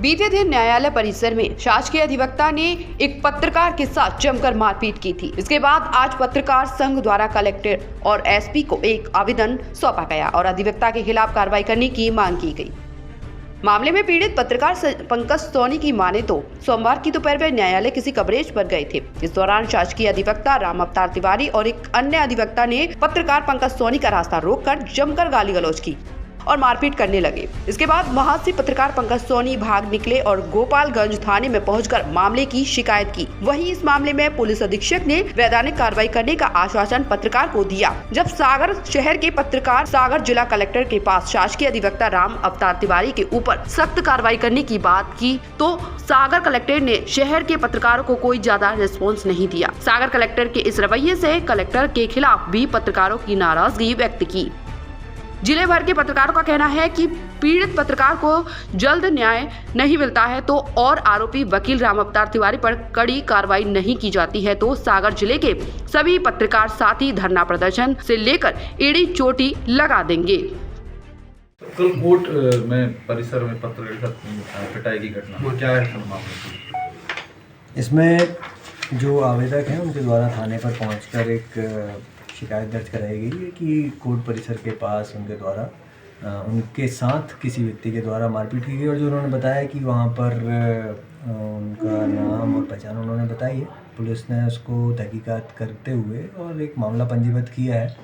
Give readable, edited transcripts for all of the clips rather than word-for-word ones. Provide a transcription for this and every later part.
बीते दिन न्यायालय परिसर में शासकीय अधिवक्ता ने एक पत्रकार के साथ जमकर मारपीट की थी। इसके बाद आज पत्रकार संघ द्वारा कलेक्टर और एसपी को एक आवेदन सौंपा गया और अधिवक्ता के खिलाफ कार्रवाई करने की मांग की गई। मामले में पीड़ित पत्रकार पंकज सोनी की माने तो सोमवार की दोपहर में न्यायालय किसी कवरेज पर गए थे। इस दौरान शासकीय अधिवक्ता राम अवतार तिवारी और एक अन्य अधिवक्ता ने पत्रकार पंकज सोनी का रास्ता रोककर जमकर गाली गलौज की और मारपीट करने लगे। इसके बाद वहां से पत्रकार पंकज सोनी भाग निकले और गोपालगंज थाने में पहुंचकर मामले की शिकायत की। वहीं इस मामले में पुलिस अधीक्षक ने वैधानिक कार्रवाई करने का आश्वासन पत्रकार को दिया। जब सागर शहर के पत्रकार सागर जिला कलेक्टर के पास शासकीय अधिवक्ता राम अवतार तिवारी के ऊपर सख्त कार्रवाई करने की बात की तो सागर कलेक्टर ने शहर के पत्रकारों को कोई ज्यादा रिस्पॉन्स नहीं दिया। सागर कलेक्टर के इस रवैये से कलेक्टर के खिलाफ भी पत्रकारों की नाराजगी व्यक्त की। जिले भर के पत्रकारों का कहना है कि पीड़ित पत्रकार को जल्द न्याय नहीं मिलता है तो और आरोपी वकील राम अवतार तिवारी पर कड़ी कार्रवाई नहीं की जाती है तो सागर जिले के सभी पत्रकार साथी धरना प्रदर्शन से लेकर एड़ी चोटी लगा देंगे। कल कोर्ट में परिसर में पत्रकार पिटाई की घटना क्या है मामला? इसमें जो आवेदक हैं उनके द्वारा थाने पर पहुंचकर एक शिकायत दर्ज कराई गई है कि कोर्ट परिसर के पास उनके द्वारा उनके साथ किसी व्यक्ति के द्वारा मारपीट की गई और जो उन्होंने बताया कि वहां पर उनका नाम और पहचान उन्होंने बताई है। पुलिस ने उसको तहकीकात करते हुए और एक मामला पंजीबद्ध किया है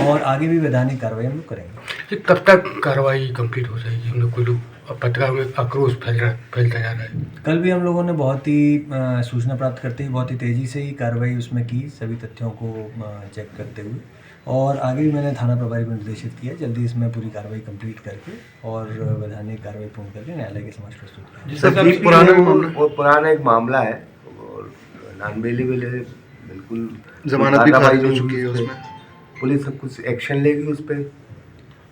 और आगे भी वैधानिक कार्रवाई हम लोग करेंगे। कब तक कार्रवाई कंप्लीट हो जाएगी? हम लोग को पत्रकार में आक्रोश फैलता जा रहा है। कल भी हम लोगों ने बहुत ही सूचना प्राप्त करते ही बहुत ही तेज़ी से ही कार्रवाई उसमें की, सभी तथ्यों को चेक करते हुए, और आगे भी मैंने थाना प्रभारी को निर्देशित किया जल्दी इसमें पूरी कार्रवाई कंप्लीट करके और वैधानिक कार्रवाई पूर्ण करके न्यायालय के समक्ष प्रस्तुत किया। पुराना एक मामला है और नानबेली वेले बिल्कुल जमानत भी खारिज हो चुकी है, उसमें पुलिस सब कुछ एक्शन लेगी उस पर।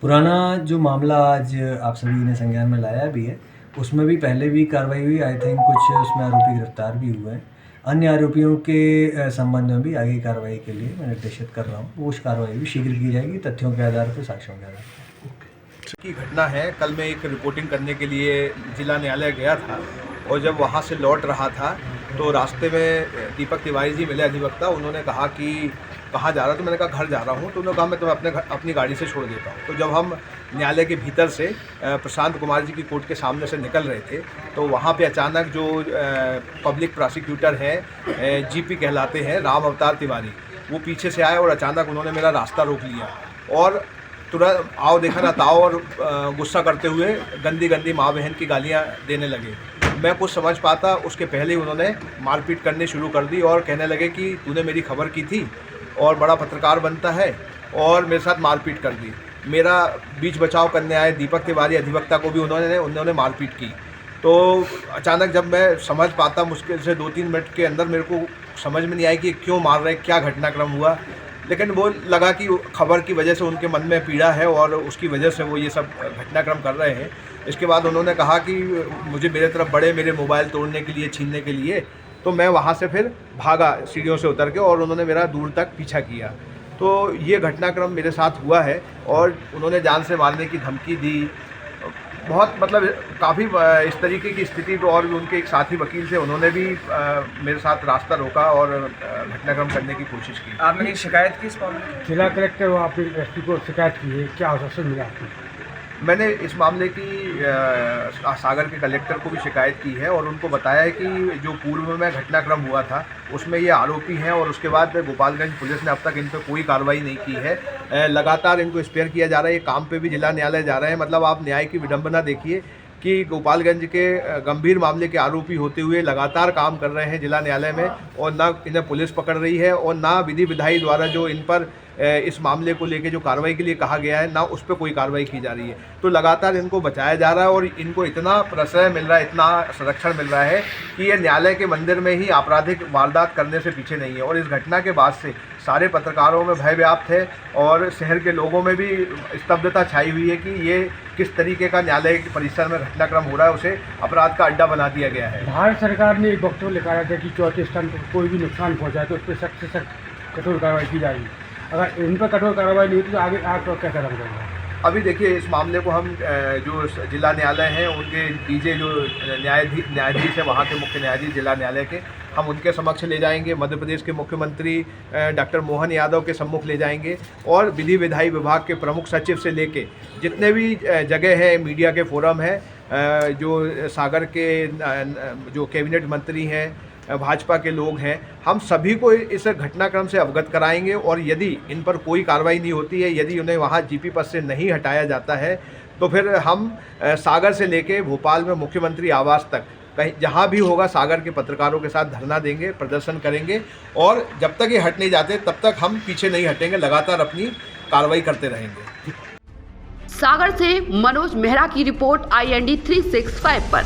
पुराना जो मामला आज आप सभी ने संज्ञान में लाया भी है उसमें भी पहले भी कार्रवाई हुई। आई थिंक कुछ उसमें आरोपी गिरफ्तार भी हुए हैं। अन्य आरोपियों के संबंध में भी आगे कार्रवाई के लिए मैं निर्देशित कर रहा हूँ। वो कार्रवाई भी शीघ्र की जाएगी तथ्यों के आधार पर, साक्ष्यों के आधार पर। की घटना है। कल मैं एक रिपोर्टिंग करने के लिए जिला न्यायालय गया था और जब वहाँ से लौट रहा था तो रास्ते में दीपक तिवारी जी मिले अधिवक्ता। उन्होंने कहा कि कहाँ जा रहा? तो मैंने कहा घर जा रहा हूँ। तो उन्होंने कहा मैं तुम्हें अपनी गाड़ी से छोड़ देता हूँ। तो जब हम न्यायालय के भीतर से प्रशांत कुमार जी की कोर्ट के सामने से निकल रहे थे तो वहाँ पे अचानक जो पब्लिक प्रोसिक्यूटर हैं जीपी कहलाते हैं राम अवतार तिवारी, वो पीछे से आए और अचानक उन्होंने मेरा रास्ता रोक लिया और तुरंत आओ देखा ना ताओ और गुस्सा करते हुए गंदी गंदी माँ बहन की गालियाँ देने लगे। मैं कुछ समझ पाता उसके पहले ही उन्होंने मारपीट करनी शुरू कर दी और कहने लगे कि तूने मेरी खबर की थी और बड़ा पत्रकार बनता है, और मेरे साथ मारपीट कर दी। मेरा बीच बचाव करने आए दीपक तिवारी अधिवक्ता को भी उन्होंने मारपीट की। तो अचानक जब मैं समझ पाता मुश्किल से 2-3 मिनट के अंदर मेरे को समझ में नहीं आई कि क्यों मार रहे, क्या घटनाक्रम हुआ, लेकिन वो लगा कि खबर की वजह से उनके मन में पीड़ा है और उसकी वजह से वो ये सब घटनाक्रम कर रहे हैं। इसके बाद उन्होंने कहा कि मुझे मेरे तरफ बड़े, मेरे मोबाइल तोड़ने के लिए, छीनने के लिए। तो मैं वहाँ से फिर भागा सीढ़ियों से उतर के और उन्होंने मेरा दूर तक पीछा किया। तो ये घटनाक्रम मेरे साथ हुआ है और उन्होंने जान से मारने की धमकी दी। बहुत मतलब काफ़ी इस तरीके की स्थिति। तो और भी उनके एक साथी वकील से उन्होंने भी मेरे साथ रास्ता रोका और घटनाक्रम करने की कोशिश की। आपने शिकायत की इस मामले? जिला कलेक्टर आपने एसपी को शिकायत की है, क्या आश्वासन मिला आपको? मैंने इस मामले की सागर के कलेक्टर को भी शिकायत की है और उनको बताया है कि जो पूर्व में घटनाक्रम हुआ था उसमें ये आरोपी हैं और उसके बाद गोपालगंज पुलिस ने अब तक इन पर कोई कार्रवाई नहीं की है। लगातार इनको स्पेयर किया जा रहा है। ये काम पे भी जिला न्यायालय जा रहे हैं। मतलब आप न्याय की विडंबना देखिए कि गोपालगंज के गंभीर मामले के आरोपी होते हुए लगातार काम कर रहे हैं जिला न्यायालय में और ना इन्हें पुलिस पकड़ रही है और ना विधि विधायी द्वारा जो इन पर इस मामले को लेके जो कार्रवाई के लिए कहा गया है ना उस पर कोई कार्रवाई की जा रही है। तो लगातार इनको बचाया जा रहा है और इनको इतना प्रश्रय मिल रहा है, इतना संरक्षण मिल रहा है कि ये न्यायालय के मंदिर में ही आपराधिक वारदात करने से पीछे नहीं है। और इस घटना के बाद से सारे पत्रकारों में भय व्याप्त है और शहर के लोगों में भी स्तब्धता छाई हुई है कि ये किस तरीके का न्यायालय परिसर में घटनाक्रम हो रहा है, उसे अपराध का अड्डा बना दिया गया है। भारत सरकार ने एक वक्तव्य लिखा था कि चौथे स्तंभ को कोई भी नुकसान पहुँचाए तो उस पर सख्त से सख्त कठोर कार्रवाई की जाएगी। अगर इन पर कठोर कार्रवाई नहीं होती तो आगे आप क्या कदम करेंगे? अभी देखिए इस मामले को हम जो जिला न्यायालय हैं उनके डीजे जो न्यायाधीश है वहाँ के मुख्य न्यायाधीश जिला न्यायालय के, हम उनके समक्ष ले जाएंगे। मध्य प्रदेश के मुख्यमंत्री डॉक्टर मोहन यादव के सम्मुख ले जाएंगे और विधि विधायी विभाग के प्रमुख सचिव से लेके जितने भी जगह है, मीडिया के फोरम है, जो सागर के जो कैबिनेट मंत्री हैं, भाजपा के लोग हैं, हम सभी को इस घटनाक्रम से अवगत कराएंगे और यदि इन पर कोई कार्रवाई नहीं होती है, यदि उन्हें वहाँ जीपी पद से नहीं हटाया जाता है, तो फिर हम सागर से लेके भोपाल में मुख्यमंत्री आवास तक कहीं जहाँ भी होगा सागर के पत्रकारों के साथ धरना देंगे, प्रदर्शन करेंगे और जब तक ये हट नहीं जाते तब तक हम पीछे नहीं हटेंगे, लगातार अपनी कार्रवाई करते रहेंगे। सागर से मनोज मेहरा की रिपोर्ट IND 365 पर।